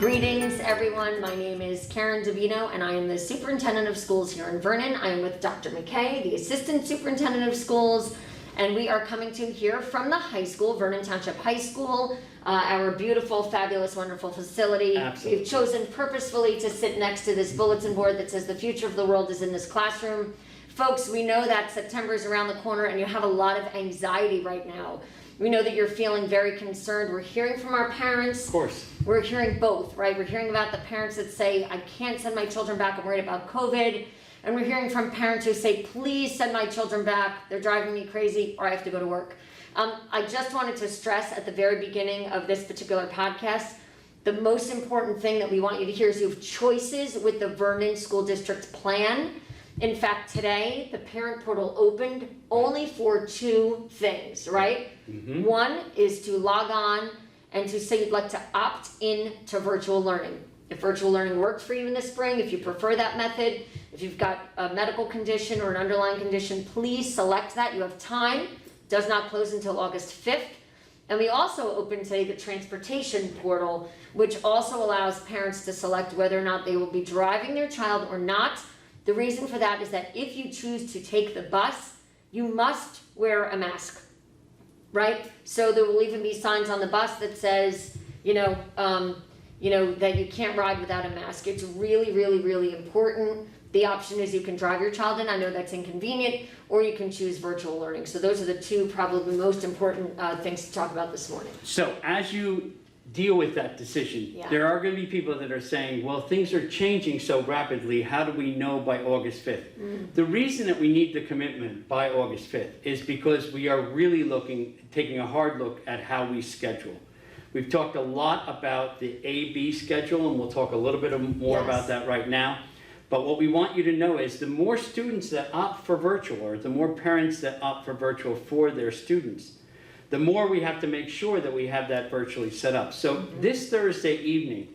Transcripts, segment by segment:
Greetings, everyone. My name is Karen Davino, and I am the Superintendent of Schools here in Vernon. I am with Dr. McKay, the Assistant Superintendent of Schools, and we are coming to you here from the high school, Vernon Township High School, our beautiful, fabulous, wonderful facility. Absolutely. We've chosen purposefully to sit next to this bulletin board that says the future of the world is in this classroom. Folks, we know that September is around the corner and you have a lot of anxiety right now. We know that you're feeling very concerned. We're hearing from our parents. Of course. We're hearing both, right? We're hearing about the parents that say, I can't send my children back, I'm worried about COVID. And we're hearing from parents who say, please send my children back, they're driving me crazy, or I have to go to work. I just wanted to stress at the very beginning of this particular podcast, the most important thing that we want you to hear is you have choices with the Vernon School District plan. In fact, today, the parent portal opened only for two things, right? Mm-hmm. One is to log on and to say you'd like to opt in to virtual learning. If virtual learning works for you in the spring, if you prefer that method, if you've got a medical condition or an underlying condition, please select that. You have time. It does not close until August 5th. And we also opened today the transportation portal, which also allows parents to select whether or not they will be driving their child or not. The reason for that is that if you choose to take the bus, you must wear a mask, right? So there will even be signs on the bus that says, that you can't ride without a mask. It's really, really, really important. The option is you can drive your child in. I know that's inconvenient, or you can choose virtual learning. So those are the two probably most important things to talk about this morning. So as you deal with that decision, there are going to be people that are saying, well, things are changing so rapidly. How do we know by August 5th? The reason that we need the commitment by August 5th is because we are really taking a hard look at how we schedule. We've talked a lot about the A-B schedule, and we'll talk a little bit more about that right now. But what we want you to know is the more students that opt for virtual, or the more parents that opt for virtual for their students, the more we have to make sure that we have that virtually set up. So this Thursday evening,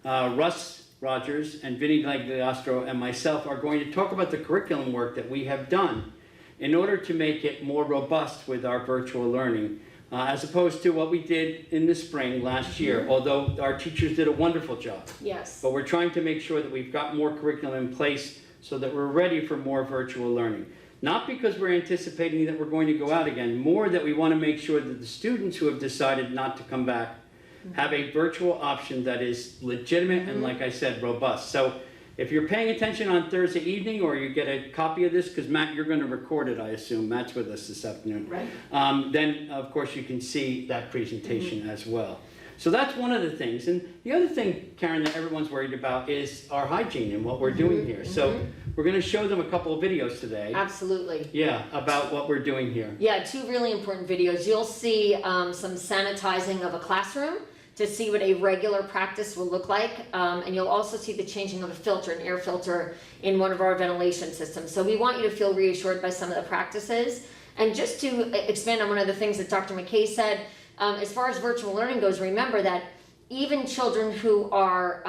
Russ Rogers and Vinny Glagliastro and myself are going to talk about the curriculum work that we have done in order to make it more robust with our virtual learning, as opposed to what we did in the spring last year, although our teachers did a wonderful job. Yes. But we're trying to make sure that we've got more curriculum in place so that we're ready for more virtual learning. Not because we're anticipating that we're going to go out again, more that we want to make sure that the students who have decided not to come back have a virtual option that is legitimate and, like I said, robust. So if you're paying attention on Thursday evening, or you get a copy of this, because Matt, you're going to record it, I assume. Matt's with us this afternoon. Right. Then, of course, you can see that presentation as well. So that's one of the things. And the other thing, Karen, that everyone's worried about is our hygiene and what we're doing here. So we're going to show them a couple of videos today. Absolutely. Yeah, about what we're doing here. Yeah, two really important videos. You'll see some sanitizing of a classroom to see what a regular practice will look like. And you'll also see the changing of a filter, an air filter in one of our ventilation systems. So we want you to feel reassured by some of the practices. And just to expand on one of the things that Dr. McKay said, as far as virtual learning goes, remember that even children who are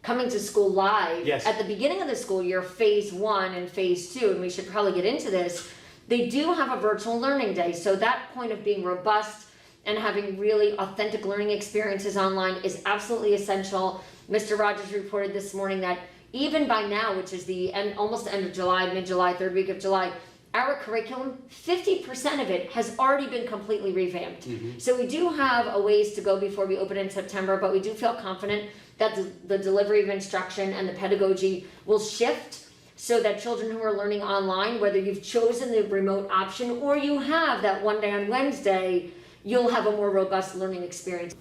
coming to school live, at the beginning of the school year, phase 1 and phase 2, and we should probably get into this, they do have a virtual learning day. So that point of being robust and having really authentic learning experiences online is absolutely essential. Mr. Rogers reported this morning that even by now, which is the almost the end of July, mid-July, third week of July, our curriculum, 50% of it has already been completely revamped. So we do have a ways to go before we open in September, but we do feel confident that the delivery of instruction and the pedagogy will shift so that children who are learning online, whether you've chosen the remote option or you have that one day on Wednesday, you'll have a more robust learning experience.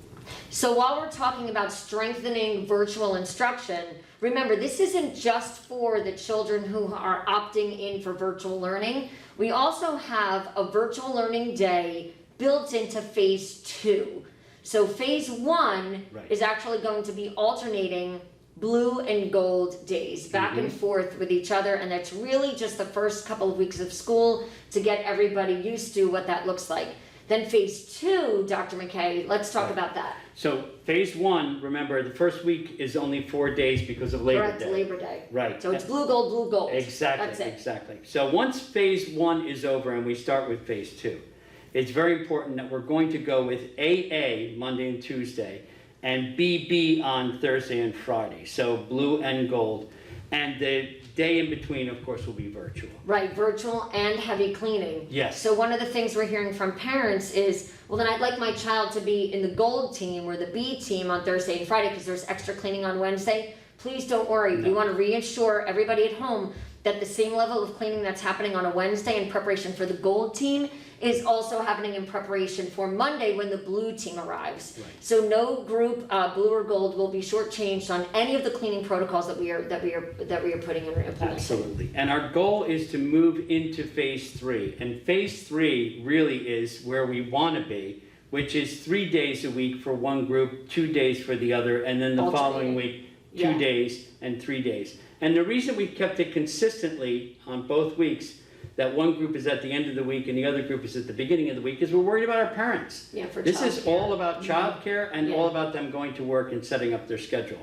So while we're talking about strengthening virtual instruction, remember, this isn't just for the children who are opting in for virtual learning. We also have a virtual learning day built into phase 2. So phase 1 is actually going to be alternating blue and gold days back and forth with each other, and that's really just the first couple of weeks of school to get everybody used to what that looks like. Then phase 2, Dr. McKay, let's talk about that. So phase 1, remember, the first week is only 4 days because of Labor Day. Correct, Labor Day. Right. So it's blue, gold, blue, gold. Exactly, That's it. exactly. So once phase 1 is over and we start with phase 2, it's very important that we're going to go with AA Monday and Tuesday, and BB on Thursday and Friday. So blue and gold. And the day in between, of course, will be virtual. Right, virtual and heavy cleaning. Yes. So one of the things we're hearing from parents is, well, then I'd like my child to be in the gold team or the B team on Thursday and Friday because there's extra cleaning on Wednesday. Please don't worry. No. We want to reassure everybody at home that the same level of cleaning that's happening on a Wednesday in preparation for the gold team is also happening in preparation for Monday when the blue team arrives. Right. So no group, blue or gold, will be shortchanged on any of the cleaning protocols that we are putting in or implementing. Absolutely. And our goal is to move into phase 3. And phase 3 really is where we want to be, which is 3 days a week for one group, 2 days for the other, and then the following week, 2 days and 3 days. And the reason we kept it consistently on both weeks, that one group is at the end of the week and the other group is at the beginning of the week, is we're worried about our parents. Yeah, for This is childcare. all about childcare and all about them going to work and setting up their schedule.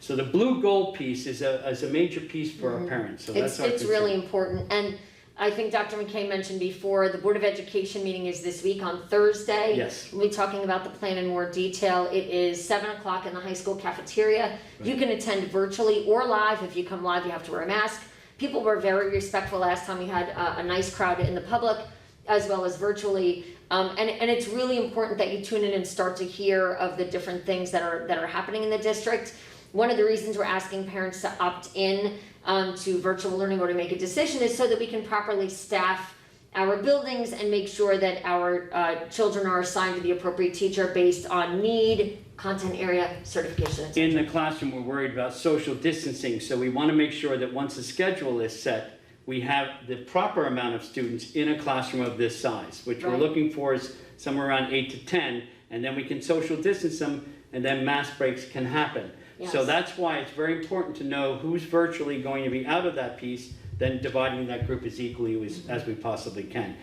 So the blue gold piece is a major piece for our parents. So that's It's really important. And I think Dr. McKay mentioned before, the Board of Education meeting is this week on Thursday. Yes. We'll be talking about the plan in more detail. It is 7 o'clock in the high school cafeteria. You can attend virtually or live. If you come live, you have to wear a mask. People were very respectful last time. We had a nice crowd in the public as well as virtually. And it's really important that you tune in and start to hear of the different things that are happening in the district. One of the reasons we're asking parents to opt in to virtual learning or to make a decision is so that we can properly staff our buildings and make sure that our children are assigned to the appropriate teacher based on need, content area, certification, etc. In the classroom, we're worried about social distancing, so we want to make sure that once the schedule is set, we have the proper amount of students in a classroom of this size, which we're looking for is somewhere around 8 to 10, and then we can social distance them, and then mass breaks can happen. Yes. So that's why it's very important to know who's virtually going to be out of that piece, then dividing that group as equally as we possibly can.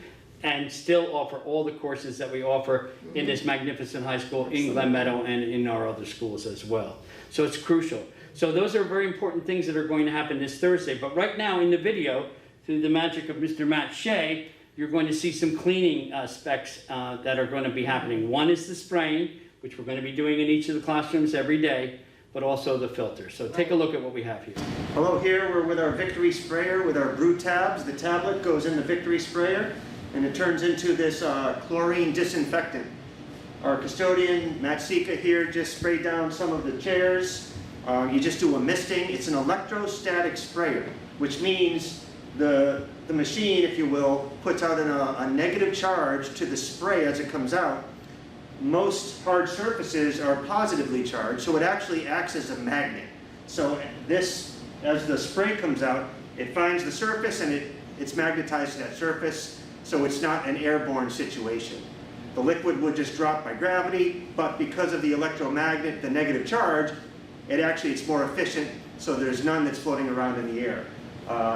And still offer all the courses that we offer in this magnificent high school, in Glen Meadow, and in our other schools as well. So it's crucial. So those are very important things that are going to happen this Thursday. But right now in the video, through the magic of Mr. Matt Shea, you're going to see some cleaning specs that are going to be happening. One is the spraying, which we're going to be doing in each of the classrooms every day, but also the filter. So take a look at what we have here. Hello, here we're with our Victory sprayer with our brew tabs. The tablet goes in the Victory sprayer and it turns into this chlorine disinfectant. Our custodian, Matt Sika here, just sprayed down some of the chairs. You just do a misting. It's an electrostatic sprayer, which means the machine, if you will, puts out a negative charge to the spray as it comes out. Most hard surfaces are positively charged, so it actually acts as a magnet. So this, as the spray comes out, it finds the surface and it's magnetized to that surface, so it's not an airborne situation. The liquid would just drop by gravity, but because of the electromagnet, the negative charge, it's more efficient, so there's none that's floating around in the air.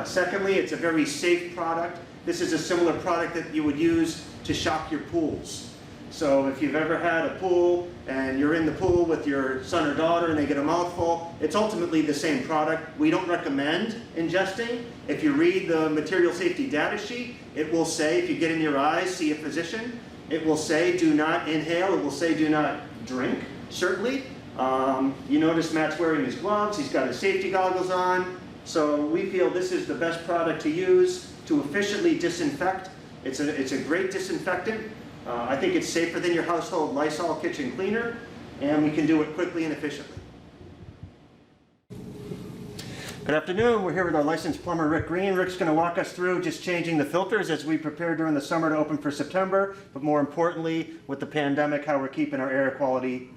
Secondly, it's a very safe product. This is a similar product that you would use to shock your pools. So if you've ever had a pool and you're in the pool with your son or daughter and they get a mouthful, it's ultimately the same product. We don't recommend ingesting. If you read the material safety data sheet, it will say, if you get in your eyes, see a physician, it will say do not inhale, it will say do not drink, certainly. You notice Matt's wearing his gloves, he's got his safety goggles on. So we feel this is the best product to use to efficiently disinfect. It's a great disinfectant. I think it's safer than your household Lysol kitchen cleaner, and we can do it quickly and efficiently. Good afternoon. We're here with our licensed plumber, Rick Green. Rick's going to walk us through just changing the filters as we prepare during the summer to open for September, but more importantly, with the pandemic, how we're keeping our air quality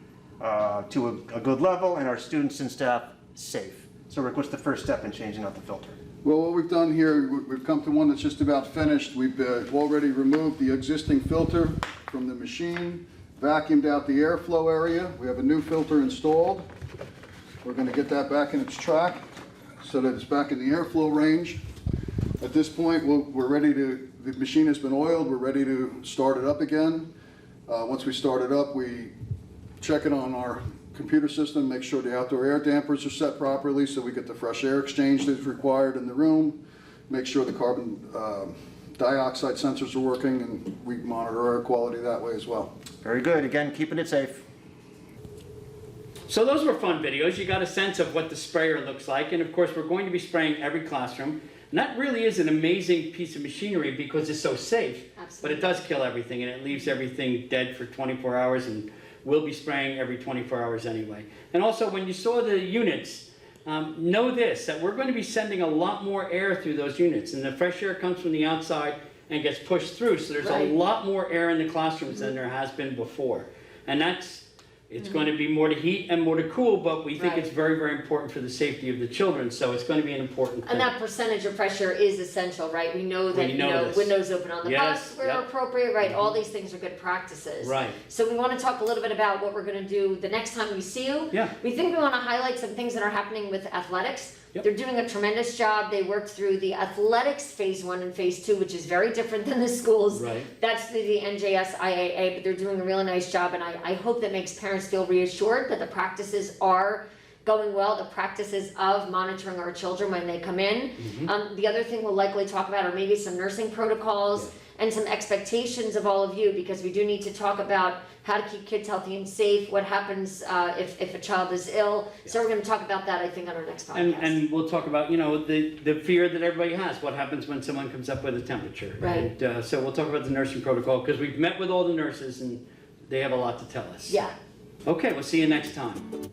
to a good level and our students and staff safe. So Rick, what's the first step in changing out the filter? Well, what we've done here, we've come to one that's just about finished. We've already removed the existing filter from the machine, vacuumed out the airflow area. We have a new filter installed. We're going to get that back in its track so that it's back in the airflow range. At this point, we're ready to, the machine has been oiled, we're ready to start it up again. Once we start it up, we check it on our computer system, make sure the outdoor air dampers are set properly so we get the fresh air exchange that's required in the room, make sure the carbon dioxide sensors are working, and we monitor air quality that way as well. Very good. Again, keeping it safe. So those were fun videos. You got a sense of what the sprayer looks like. And of course, we're going to be spraying every classroom. And that really is an amazing piece of machinery because it's so safe. Absolutely. But it does kill everything, and it leaves everything dead for 24 hours, and we'll be spraying every 24 hours anyway. And also, when you saw the units, know this, that we're going to be sending a lot more air through those units, and the fresh air comes from the outside and gets pushed through, so there's Right. a lot more air in the classrooms than there has been before. And it's going to be more to heat and more to cool, but we think Right. it's very, very important for the safety of the children, so it's going to be an important thing. And that percentage of pressure is essential, right? We know that, We know this. windows open on the Yes, bus where yep. appropriate, right? All these things are good practices. Right. So we want to talk a little bit about what we're going to do the next time we see you. Yeah. We think we want to highlight some things that are happening with athletics. Yep. They're doing a tremendous job. They worked through the athletics phase 1 and phase 2, which is very different than the schools. Right. That's the NJS IAA, but they're doing a really nice job, and I hope that makes parents feel reassured that the practices are going well, the practices of monitoring our children when they come in. The other thing we'll likely talk about are maybe some nursing protocols and some expectations of all of you, because we do need to talk about how to keep kids healthy and safe, what happens if a child is ill. So we're going to talk about that, I think, on our next podcast. And we'll talk about, the fear that everybody has. What happens when someone comes up with a temperature? Right. And so we'll talk about the nursing protocol, because we've met with all the nurses, and they have a lot to tell us. Yeah. Okay, we'll see you next time.